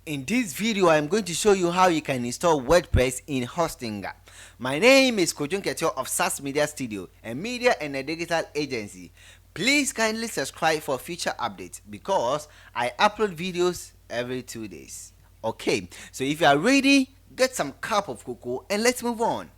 In this video, I'm going to show you how you can install WordPress in Hostinger. My name is Kojun Ketio of SAS Media Studio, a media and a digital agency. Please kindly subscribe for future updates because I upload videos every 2 days. Okay, so if you are ready, get some cup of cocoa and let's move on.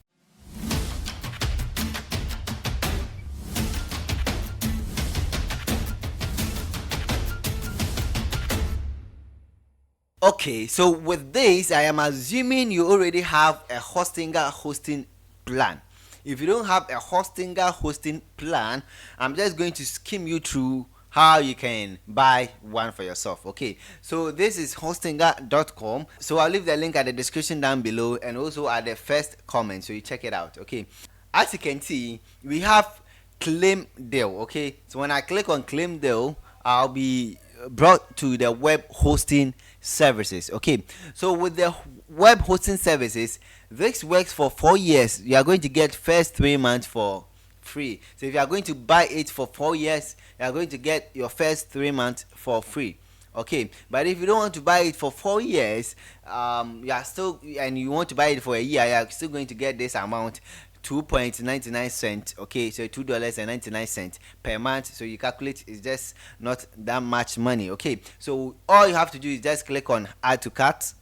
Okay, so with this, I am assuming you already have a Hostinger hosting plan. If you don't have a Hostinger hosting plan, I'm just going to skim you through how you can buy one for yourself. Okay, so this is hostinger.com. So I'll leave the link at the description down below and also at the first comment, so you check it out. Okay, as you can see, we have claim deal. Okay, so when I click on claim deal, I'll be brought to the web hosting services. Okay, so with the web hosting services, this works for 4 years. You are going to get first 3 months for free. So if you are going to buy it for 4 years, you are going to get your first 3 months for free. Okay, but if you don't want to buy it for 4 years, you are still, and you want to buy it for a year, you are still going to get this amount, 2.99 cents. Okay, so $2.99 per month. So you calculate, it's just not that much money. Okay, so all you have to do is just click on add to cart.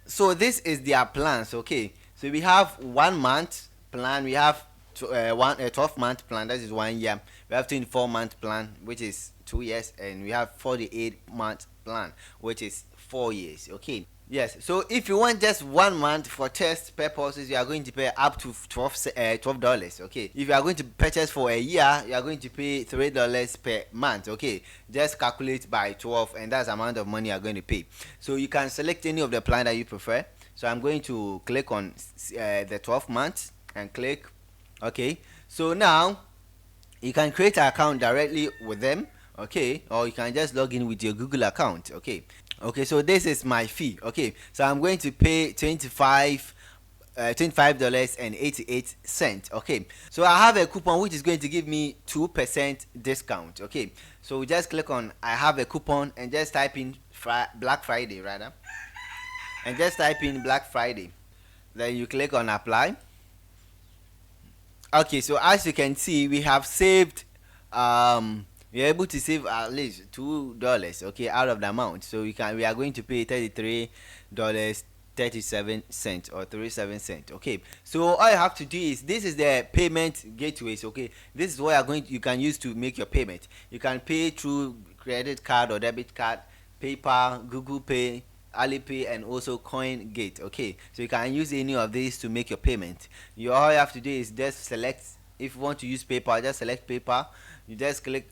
So this is their plans. Okay, so we have 1 month plan, we have 12-month plan, that is 1 year, we have 24-month plan, which is 2 years, and we have 48-month plan, which is 4 years. Okay, yes, so if you want just 1 month for test purposes, you are going to pay up to $12. Okay, if you are going to purchase for a year, you are going to pay $3 per month. Okay, just calculate by 12 and that's the amount of money you are going to pay. So you can select any of the plan that you prefer. So I'm going to click on the 12 months and click okay. So now you can create an account directly with them. Okay, or you can just log in with your Google account. Okay, so this is my fee. Okay, so I'm going to pay $25.88. Okay, so I have a coupon which is going to give me 2% discount. Okay, so just click on I have a coupon and just type in Black Friday rather, and just type in Black Friday, then you click on apply. Okay, so as you can see, we have saved we're able to save at least $2, okay, out of the amount. So we are going to pay $33.37 or 37 cents. Okay, so all you have to do is, this is the payment gateways. Okay, this is what you can use to make your payment. You can pay through credit card or debit card, PayPal, Google Pay, Alipay, and also CoinT'D. Okay, so you can use any of these to make your payment. All you have to do is just select, if you want to use PayPal, just select PayPal. You just click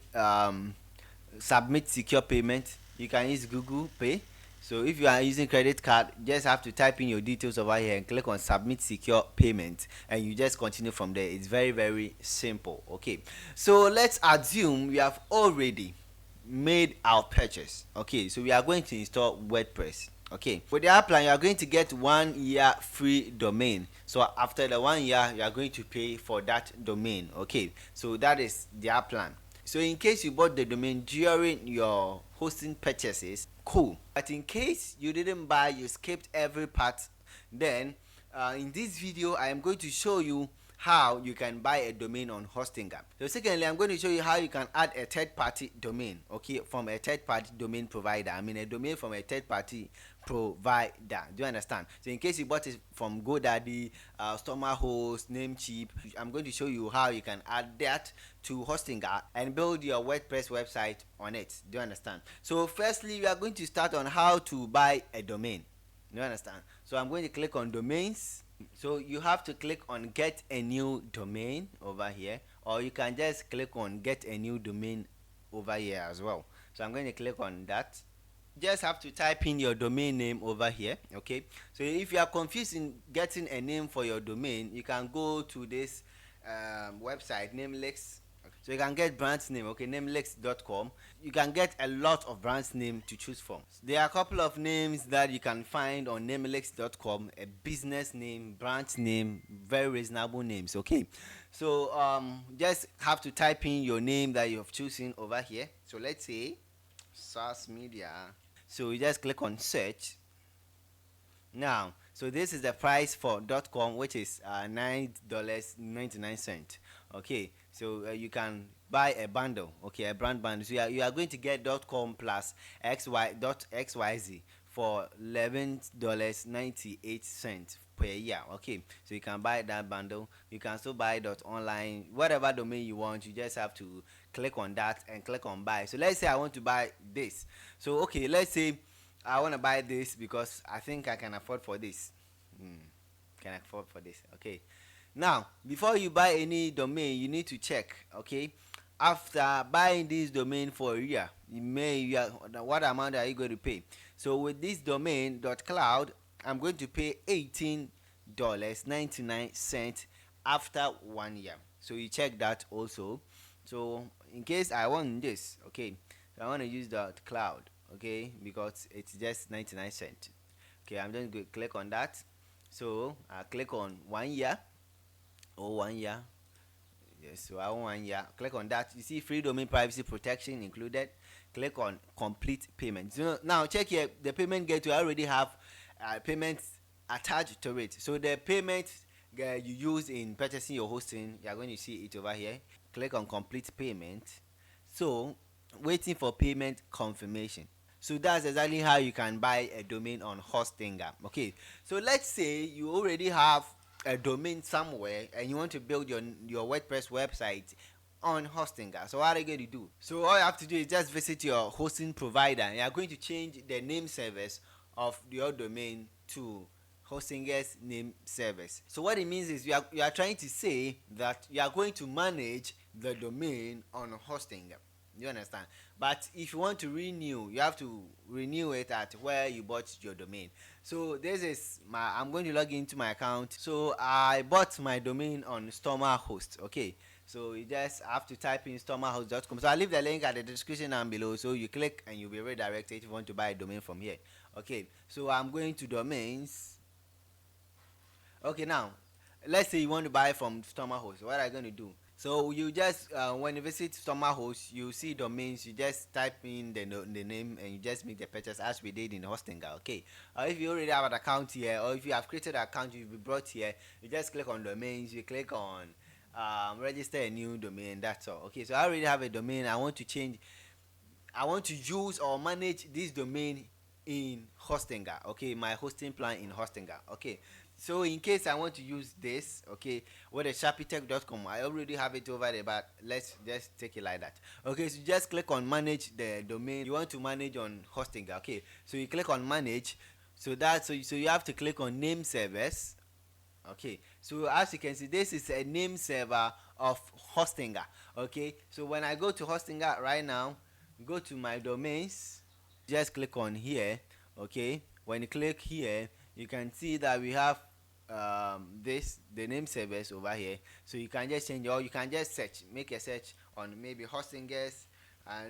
submit secure payment. You can use Google Pay. So if you are using credit card, just have to type in your details over here and click on submit secure payment, and you just continue from there. It's very, very simple. Okay, so let's assume we have already made our purchase. Okay, so we are going to install WordPress. Okay, with the app plan, you are going to get 1 year free domain. So after the 1 year, you are going to pay for that domain. Okay, so that is the app plan. So in case you bought the domain during your hosting purchases, cool. But in case you didn't buy, you skipped every part, then in this video I am going to show you how you can buy a domain on Hostinger. So secondly, I'm going to show you how you can add a third-party domain, okay, from a third-party domain provider. I mean a domain from a third-party provider. Do you understand? So in case you bought it from GoDaddy, Stormhost, Namecheap, I'm going to show you how you can add that to Hostinger and build your WordPress website on it. Do you understand? So firstly, we are going to start on how to buy a domain. Do you understand? So I'm going to click on domains. So you have to click on get a new domain over here, or you can just click on get a new domain over here as well. So I'm going to click on that. Just have to type in your domain name over here. Okay, so if you are confused in getting a name for your domain, you can go to this website, Namelix. So you can get brand name. Okay, namelix.com. You can get a lot of brand name to choose from. There are a couple of names that you can find on namelix.com: a business name, brand name, very reasonable names. Okay, so just have to type in your name that you have chosen over here. So let's say SAS Media. So you just click on search. Now, so this is the price for .com, which is $9.99. Okay, so you can buy a bundle, okay, a brand bundle. So you are going to get .com plus xyz for $11.98 per year. Okay, so you can buy that bundle. You can still buy .online, whatever domain you want. You just have to click on that and click on buy. So let's say I want to buy this. So okay, let's say I want to buy this because I think I can afford for this. Can afford for this. Okay. Now, before you buy any domain, you need to check. Okay. After buying this domain for a year, what amount are you going to pay? So with this domain .cloud, I'm going to pay $18.99 after 1 year. So you check that also. So in case I want this, okay, so I want to use .cloud, okay, because it's just 99 cents. Okay, I'm just going to click on that. So I click on 1 year or 1 year. Yes, so I want 1 year. Click on that. You see free domain privacy protection included. Click on complete payment. So now check here, the payment gateway. I already have payments attached to it. So the payment you use in purchasing your hosting, you are going to see it over here. Click on complete payment. So waiting for payment confirmation. So that's exactly how you can buy a domain on Hostinger. Okay, so let's say you already have a domain somewhere and you want to build your WordPress website on Hostinger. So what are you going to do? So all you have to do is just visit your hosting provider and you are going to change the name service of your domain to Hostinger's name service. So what it means is you are trying to say that you are going to manage the domain on Hostinger. You understand? But if you want to renew, you have to renew it at where you bought your domain. So this is I'm going to log into my account. So I bought my domain on StormerHost. Okay, so you just have to type in stormerhost.com. So I'll leave the link at the description down below, so you click and you'll be redirected if you want to buy a domain from here. Okay, so I'm going to domains. Okay, now let's say you want to buy from StormerHost. What are you going to do? So you just when you visit StormerHost, you see domains. You just type in the name and you just make the purchase as we did in Hostinger. Okay. If you already have an account here, or if you have created an account, you'll be brought here. You just click on domains. You click on register a new domain. That's all. Okay. So I already have a domain. I want to change. I want to use or manage this domain in Hostinger. Okay, my hosting plan in Hostinger. Okay, so in case I want to use this, okay, with a sharpytech.com, I already have it over there, but let's just take it like that. Okay, so just click on manage the domain you want to manage on Hostinger. Okay, so you click on manage. So you have to click on name service. Okay, so as you can see, this is a name server of Hostinger. Okay, so when I go to Hostinger right now, go to my domains, just click on here. Okay, when you click here, you can see that we have the name service over here. So you can just change, or you can just search, make a search on maybe Hostinger's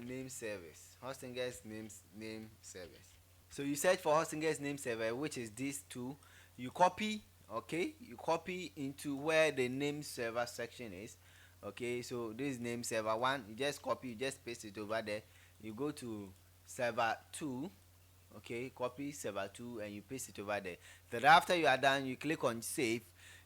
name service, Hostinger's name service. So you search for Hostinger's name server, which is these two. You copy, okay, you copy into where the name server section is. Okay, so this name server 1, you just copy, you just paste it over there. You go to server 2, okay, copy server 2 and you paste it over there. Then after you are done, you click on save.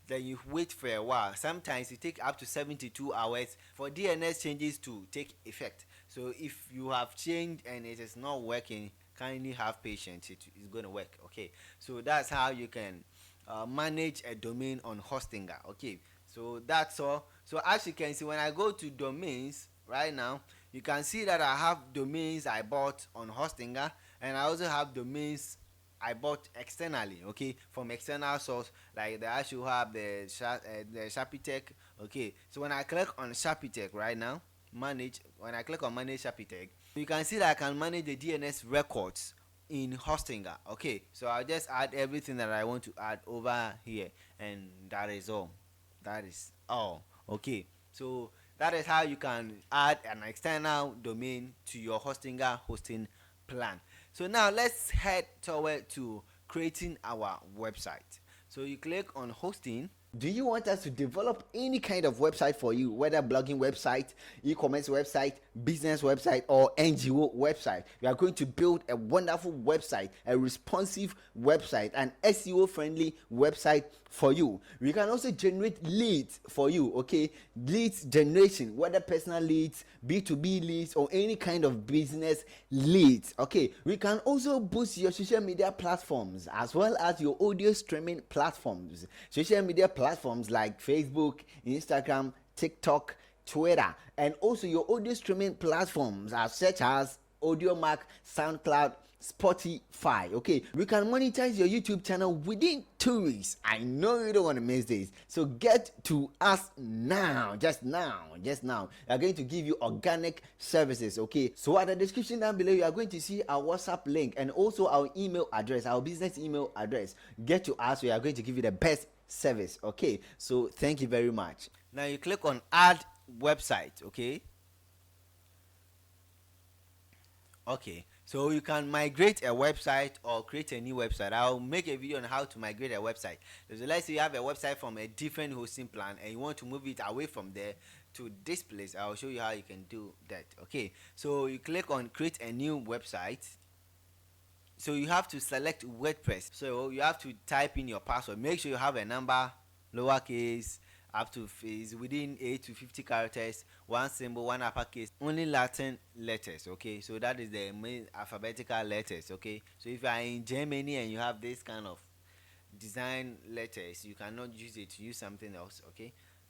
Then you wait for a while. Sometimes it takes up to 72 hours for DNS changes to take effect. So if you have changed and it is not working, kindly have patience. It is going to work. Okay, so that's how you can manage a domain on Hostinger. Okay, so that's all. So as you can see, when I go to domains right now, you can see that I have domains I bought on Hostinger, and I also have domains I bought externally, okay, from external source, like I should have the Sharpytech. Okay, so when I click on Sharpytech right now, when I click on manage Sharpytech, you can see that I can manage the DNS records in Hostinger. Okay, so I'll just add everything that I want to add over here, and that is all. That is all. Okay, so that is how you can add an external domain to your Hostinger hosting plan. So now let's head toward to creating our website. So you click on hosting. Do you want us to develop any kind of website for you, whether blogging website, e-commerce website, business website or NGO website. We are going to build a wonderful website, a responsive website, an SEO friendly website for you. We can also generate leads for you, okay? Leads generation, whether personal leads, B2B leads, or any kind of business leads, okay? We can also boost your social media platforms as well as your audio streaming platforms. Social media platforms like Facebook, Instagram, TikTok, Twitter, and also your audio streaming platforms are such as AudioMac, SoundCloud, Spotify. Okay, we can monetize your YouTube channel within 2 weeks. I know you don't want to miss this, so get to us now. Just now. We are going to give you organic services. Okay, so at the description down below, you are going to see our WhatsApp link and also our email address, our business email address. Get to us. We are going to give you the best service. Okay, so thank you very much. Now you click on add website. Okay, so you can migrate a website or create a new website. I'll make a video on how to migrate a website. So let's say you have a website from a different hosting plan and you want to move it away from there to this place. I'll show you how you can do that. Okay, so you click on create a new website. So you have to select WordPress. So you have to type in your password. Make sure you have a number, lowercase, up to is within 8 to 50 characters, one symbol, one uppercase, only Latin letters. Okay, so that is the main alphabetical letters. Okay, so if you are in Germany and you have this kind of design letters, you cannot use it, use something else.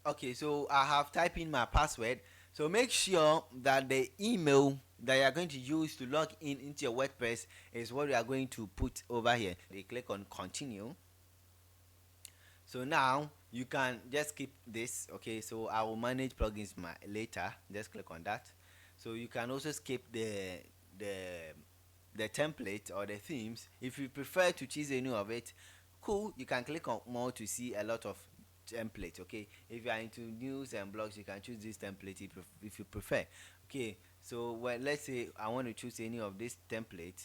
Okay, so I have typed in my password. So make sure that the email that you are going to use to log in into your WordPress is what we are going to put over here. They click on continue. So now you can just skip this. Okay, so I will manage plugins later. Just click on that. So you can also skip the template or the themes. If you prefer to choose any of it, cool, you can click on more to see a lot of templates. Okay, if you are into news and blogs, you can choose this template if you prefer. Okay, so well, let's say I want to choose any of these templates.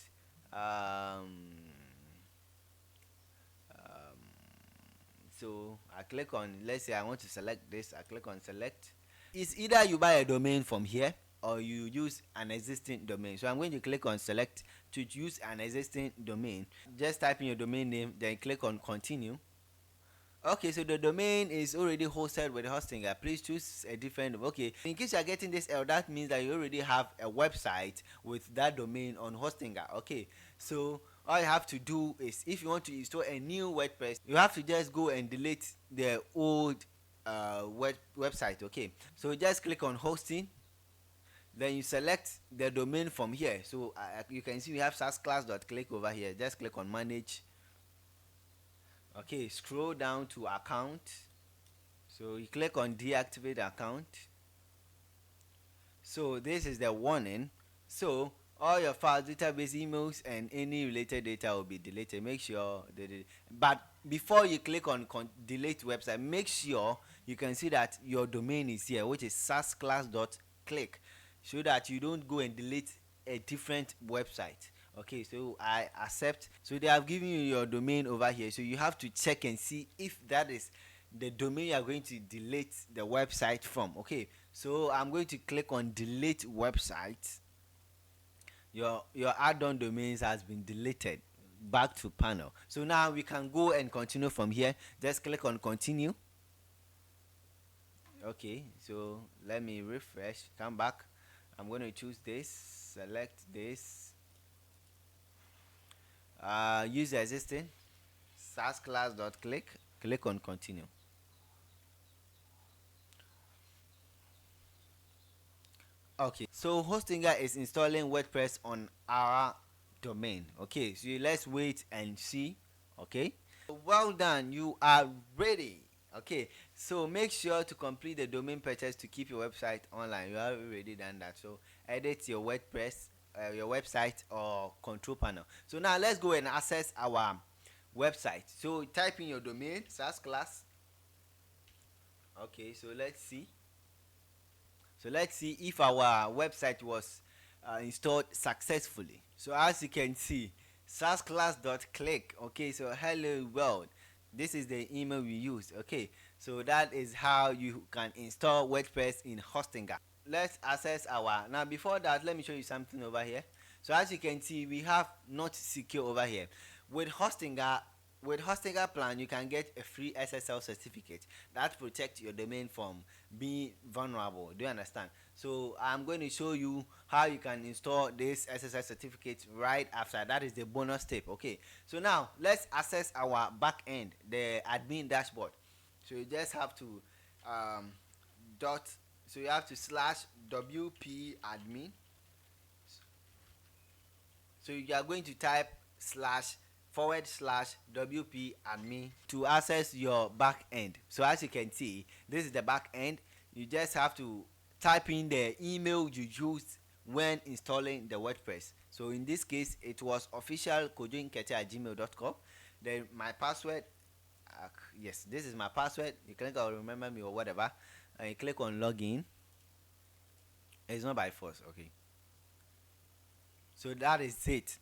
So I click on, let's say I want to select this. I click on select. It's either you buy a domain from here or you use an existing domain. So I'm going to click on select to use an existing domain. Just type in your domain name, then click on continue. Okay, so the domain is already hosted with Hostinger. Please choose a different. Okay, in case you are getting this error, that means that you already have a website with that domain on Hostinger. Okay, so all you have to do is, if you want to install a new WordPress, you have to just go and delete the old website. Okay, so just click on hosting, then you select the domain from here. So you can see we have sasclass.click over here. Just click on manage. Okay, scroll down to account. So you click on deactivate account. So this is the warning. So all your files, database, emails, and any related data will be deleted. Make sure but before you click on delete website, make sure you can see that your domain is here, which is sasclass.click, so that you don't go and delete a different website. Okay, so I accept. So they have given you your domain over here, so you have to check and see if that is the domain you are going to delete the website from. Okay, so I'm going to click on delete website. Your add-on domains has been deleted. Back to panel. So now we can go and continue from here. Just click on continue. Okay, so let me refresh, come back. I'm going to choose this, select this, use existing sasclass.click, click on continue. Okay, so Hostinger is installing WordPress on our domain. Okay, so let's wait and see. Okay, well done, you are ready. Okay, so make sure to complete the domain purchase to keep your website online. You have already done that. So edit your WordPress, your website or control panel. So now let's go and access our website. So type in your domain, sasclass. Okay, so let's see. So let's see if our website was installed successfully. So as you can see, sasclass.click. Okay, so hello world. This is the email we use. Okay, so that is how you can install WordPress in Hostinger. let's access our, now before that let me show you something over here. So as you can see, we have not secure over here. With Hostinger, with Hostinger plan, you can get a free SSL certificate that protects your domain from being vulnerable. Do you understand? So I'm going to show you how you can install this SSL certificate right after. That is the bonus tip. Okay, so now let's access our back end, the admin dashboard. So you just have to dot, so you have to slash wp admin. So you are going to type slash forward slash wp admin to access your back end. So as you can see, this is the back end. You just have to type in the email you used when installing the WordPress. So in this case, it was officialkojoinkete@gmail.com. Then my password, yes, this is my password. You click on remember me or whatever, and you click on login. It's not by force, okay. So that is it.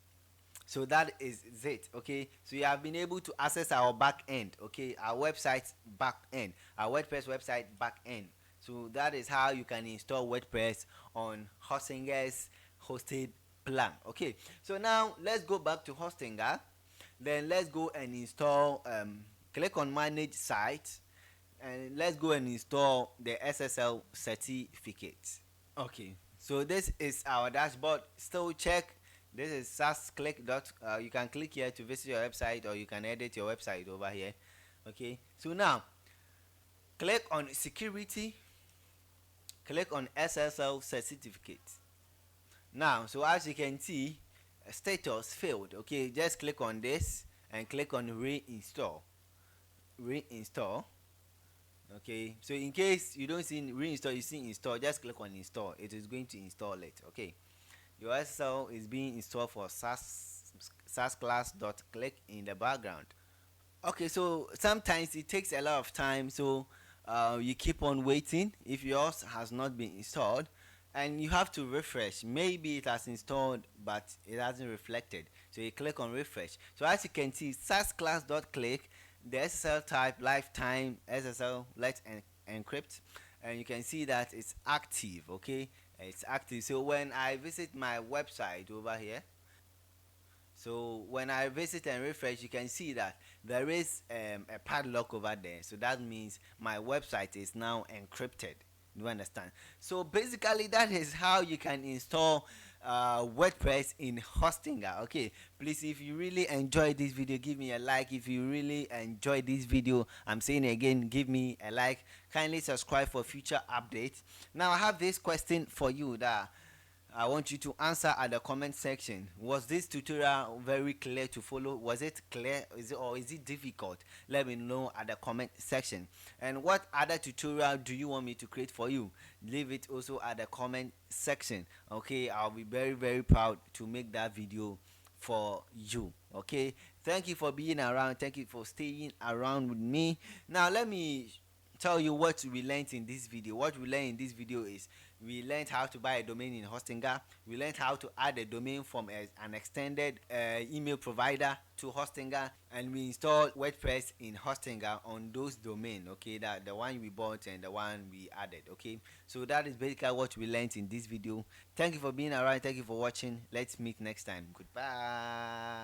So that is it. Okay, so you have been able to access our back end, okay, our website back end, our WordPress website back end. So that is how you can install WordPress on Hostinger's hosted plan. Okay, so now let's go back to Hostinger. Then let's go and install, click on manage site, and let's go and install the SSL certificate. Okay, so this is our dashboard. Still check. This is SAS click dot. You can click here to visit your website, or you can edit your website over here. Okay, so now click on security. Click on SSL certificate. Now, so as you can see, status failed. Okay, just click on this and click on reinstall. Reinstall. Okay, so in case you don't see reinstall, you see install, just click on install. It is going to install it. Okay, your SSL is being installed for SAS class dot click in the background. Okay, so sometimes it takes a lot of time, so you keep on waiting if yours has not been installed, and you have to refresh. Maybe it has installed but it hasn't reflected, so you click on refresh. So as you can see, SAS class dot click, the SSL type lifetime SSL let's encrypt, and you can see that it's active. Okay, it's active. So when I visit my website over here, so when I visit and refresh, you can see that there is a padlock over there. So that means my website is now encrypted. You understand? So basically, that is how you can install WordPress in Hostinger. Okay, please, if you really enjoyed this video, give me a like. If you really enjoyed this video, I'm saying again, give me a like. Kindly subscribe for future updates. Now I have this question for you that I want you to answer at the comment section. Was this tutorial very clear to follow? Was it clear? Or is it difficult? Let me know at the comment section. And what other tutorial do you want me to create for you? Leave it also at the comment section. Okay, I'll be very proud to make that video for you. Okay, thank you for being around. Thank you for staying around with me. Now let me tell you what we learned in this video. What we learned in this video is we learned how to buy a domain in Hostinger. We learned how to add a domain from an extended email provider to Hostinger, and we installed WordPress in Hostinger on those domains. Okay, that the one we bought and the one we added. Okay, so that is basically what we learned in this video. Thank you for being around. Thank you for watching. Let's meet next time. Goodbye.